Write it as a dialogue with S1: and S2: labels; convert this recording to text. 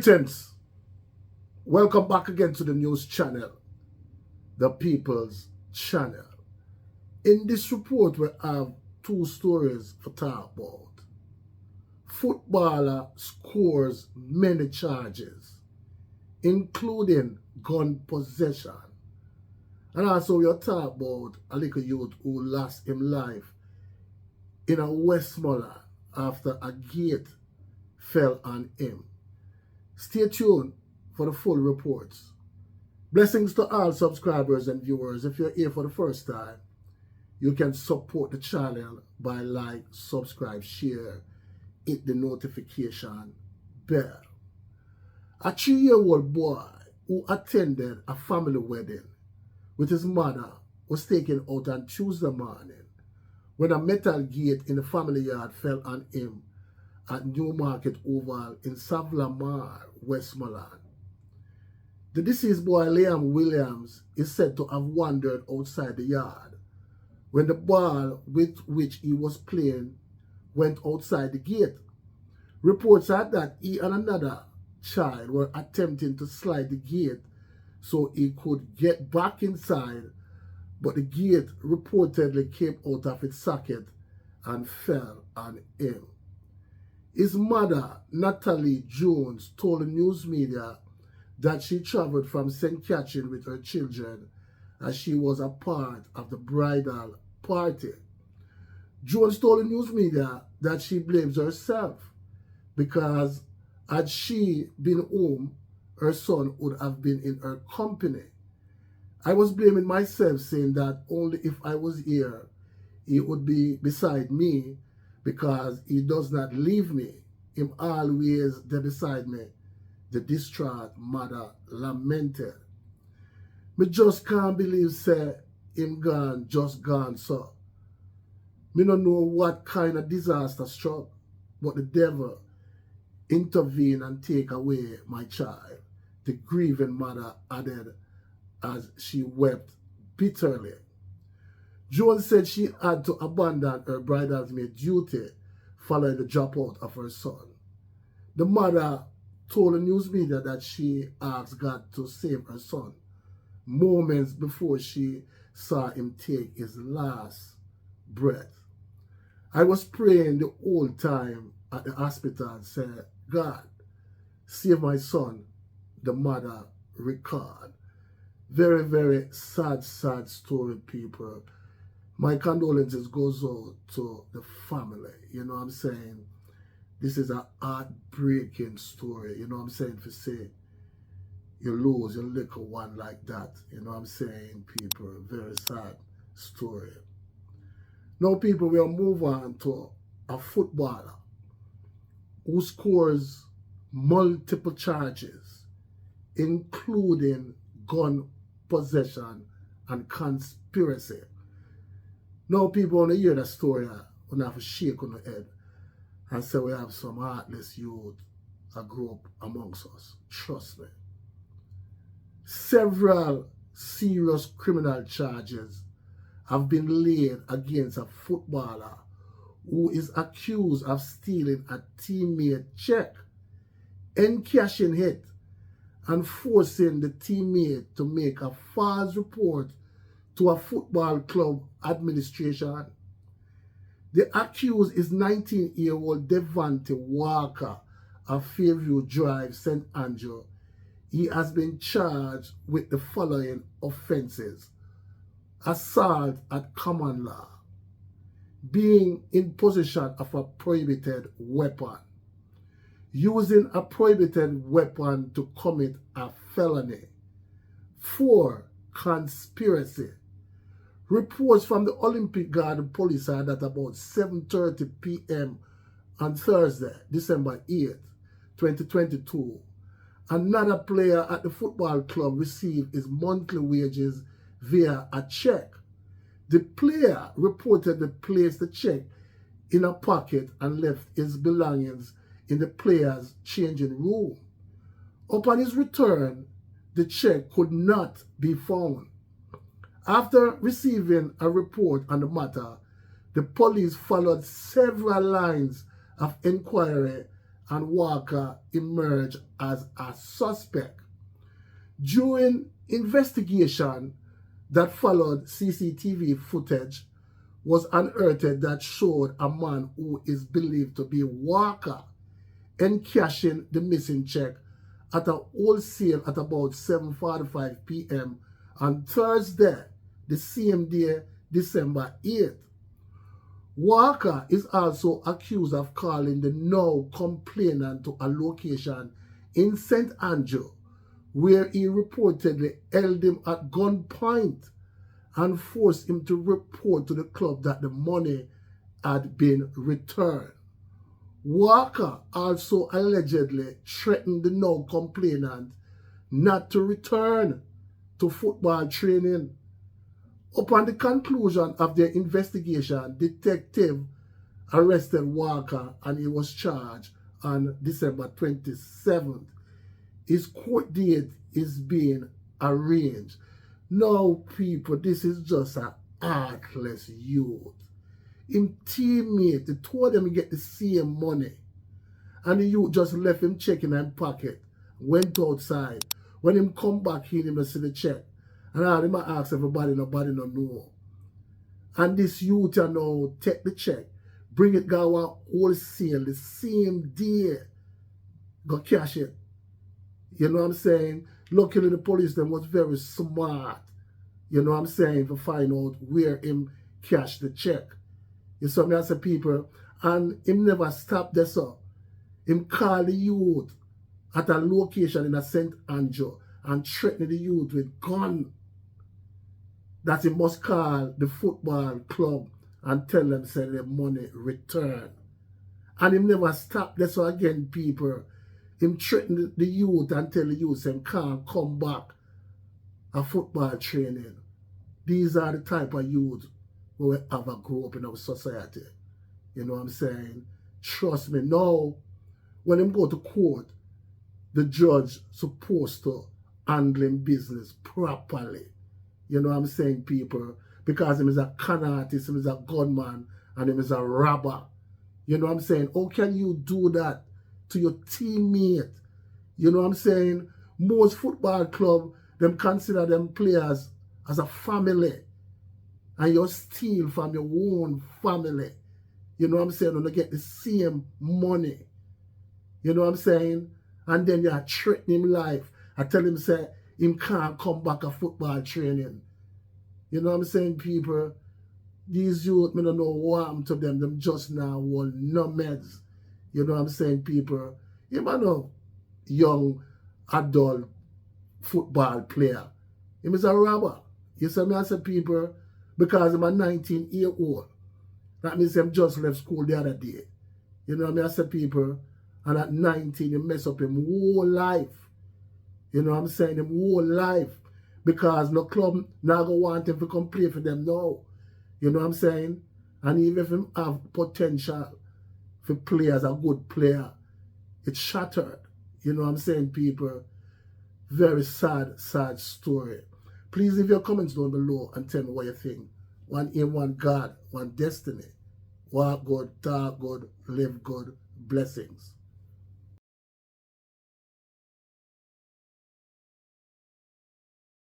S1: Greetings. Welcome back again to the news channel, the People's Channel. In this report, we have two stories to talk about. Footballer scores many charges, including gun possession. And also we'll talk about a little youth who lost his life in a Westmoreland after a gate fell on him. Stay tuned for the full reports. Blessings to all subscribers and viewers. If you're here for the first time, you can support the channel by like, subscribe, share, hit the notification bell. A 3-year-old boy who attended a family wedding with his mother was taken out on Tuesday morning when a metal gate in the family yard fell on him at Newmarket Oval in Savlamar, Westmoreland. The deceased boy, Liam Williams, is said to have wandered outside the yard when the ball with which he was playing went outside the gate. Reports are that he and another child were attempting to slide the gate so he could get back inside, but the gate reportedly came out of its socket and fell on him. His mother, Natalie Jones, told the news media that she traveled from St. Catherine with her children as she was a part of the bridal party. Jones told the news media that she blames herself because had she been home, her son would have been in her company. I was blaming myself, saying that only if I was here, he would be beside me, because he does not leave me. Him always there beside me, the distraught mother lamented. Me just can't believe, say, him gone, just gone, so. Me don't know what kind of disaster struck, but the devil intervened and take away my child, the grieving mother added as she wept bitterly. Jones said she had to abandon her bridesmaid duty following the dropout of her son. The mother told the news media that she asked God to save her son moments before she saw him take his last breath. I was praying the whole time at the hospital and said, God, save my son, the mother recalled. Very, very sad story, people. My condolences goes out to the family. You know what I'm saying? This is a heartbreaking story. You know what I'm saying? For say you lose your little one like that. You know what I'm saying, people? Very sad story. Now, people, we'll move on to a footballer who scores multiple charges, including gun possession and conspiracy. Now, people, when they hear that story, when they have a shake on the head and say we have some heartless youth that grew up amongst us. Trust me. Several serious criminal charges have been laid against a footballer who is accused of stealing a teammate check, encashing it, and forcing the teammate to make a false report to a football club administration. The accused is 19-year-old Devante Walker of Fairview Drive, St. Andrew. He has been charged with the following offenses: assault at common law, being in possession of a prohibited weapon, using a prohibited weapon to commit a felony. 4, conspiracy. Reports from the Olympic Garden police are that about 7:30 p.m. on Thursday, December 8th, 2022, another player at the football club received his monthly wages via a check. The player reportedly placed the check in a pocket and left his belongings in the player's changing room. Upon his return, the check could not be found. After receiving a report on the matter, the police followed several lines of inquiry and Walker emerged as a suspect. During investigation that followed, CCTV footage was unearthed that showed a man who is believed to be Walker encashing the missing check at a wholesale at about 7:45 p.m. on Thursday, the same day, December 8th. Walker is also accused of calling the now complainant to a location in St. Andrew, where he reportedly held him at gunpoint and forced him to report to the club that the money had been returned. Walker also allegedly threatened the now complainant not to return to football training. Upon the conclusion of their investigation, detective arrested Walker and he was charged on December 27th. His court date is being arranged. Now, people, this is just an heartless youth. Him teammate, they told him he get the same money. And the youth just left him check in his pocket, went outside. When him come back, he didn't see the check. And I him ask everybody, nobody no know. And this youth now take the check, bring it go out wholesale the same day, go cash it. You know what I'm saying? Luckily the police them was very smart, you know what I'm saying, to find out where him cash the check. You saw me as a people, and him never stopped there, so him call the youth at a location in a St. Andrew and threaten the youth with gun that he must call the football club and tell them say the money return. And him never stopped there, so again people, him threaten the youth and tell the youth him can't come back a football training. These are the type of youth who we ever grow up in our society. You know what I'm saying? Trust me, now, when him go to court, the judge supposed to handle him business properly. You know what I'm saying, people? Because him is a con artist, him is a gunman, and him is a robber. You know what I'm saying? How can you do that to your teammate? You know what I'm saying? Most football club, them consider them players as a family. And you steal from your own family. You know what I'm saying? And you get the same money. You know what I'm saying? And then you threaten him life. I tell him, say, him can't come back a football training. You know what I'm saying, people? These youth, me don't know what happened to them. Them just now want no meds. You know what I'm saying, people? You might know young adult football player. He is a robber. You see me, I say, people, because I'm a 19-year-old. That means him just left school the other day. You know what I mean? I say, people, and at 19, you mess up him whole life. You know what I'm saying? Him whole life. Because no club now go want him to come play for them now. You know what I'm saying? And even if him have potential for play as a good player, it's shattered. You know what I'm saying, people? Very sad, sad story. Please leave your comments down below and tell me what you think. One aim, one God, one destiny. Walk good, talk good, live good. Blessings.